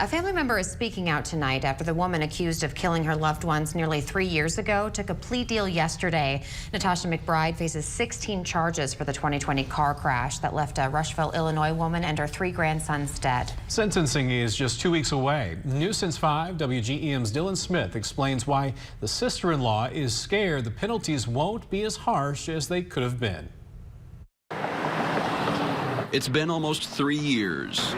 A family member is speaking out tonight after the woman accused of killing her loved ones nearly 3 years ago took a plea deal yesterday. Natasha McBride faces 16 charges for the 2020 car crash that left a Rushville, Illinois woman and her 3 grandsons dead. Sentencing is just 2 weeks away. News Since 5, WGEM's Dylan Smith explains why the sister-in-law is scared the penalties won't be as harsh as they could have been. It's been almost 3 years.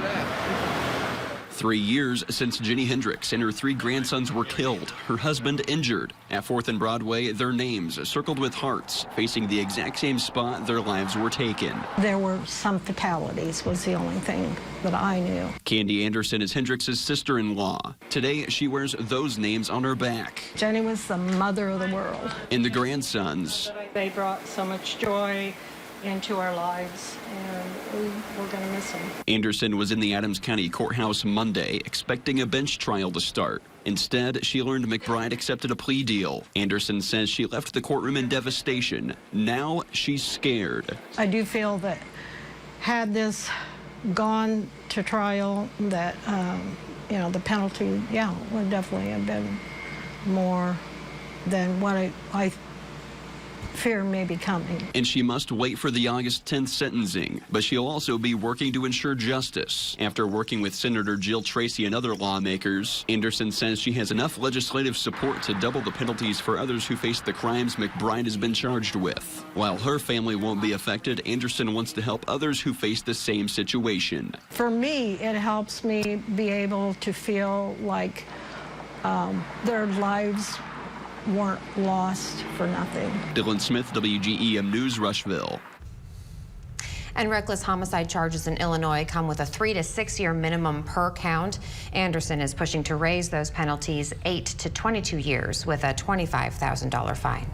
3 years since Jenny Hendricks and her 3 grandsons were killed, her husband injured. At 4th and Broadway, their names circled with hearts, facing the exact same spot their lives were taken. There were some fatalities was the only thing that I knew. Candy Anderson is Hendricks' sister-in-law. Today, she wears those names on her back. Jenny was the mother of the world. And the grandsons. They brought so much joy into our lives, and we're going to miss them. Anderson was in the Adams County Courthouse Monday, expecting a bench trial to start. Instead, she learned McBride accepted a plea deal. Anderson says she left the courtroom in devastation. Now she's scared. I do feel that had this gone to trial, that the penalty, would definitely have been more than what I fear may be coming. And she must wait for the August 10th sentencing, but she'll also be working to ensure justice. After working with Senator Jill Tracy and other lawmakers, Anderson says she has enough legislative support to double the penalties for others who face the crimes McBride has been charged with. While her family won't be affected, Anderson wants to help others who face the same situation. For me, it helps me be able to feel like their lives weren't lost for nothing. Dylan Smith, WGEM News, Rushville. And reckless homicide charges in Illinois come with a 3 to 6 year minimum per count. Anderson is pushing to raise those penalties 8 to 22 years with a $25,000 fine.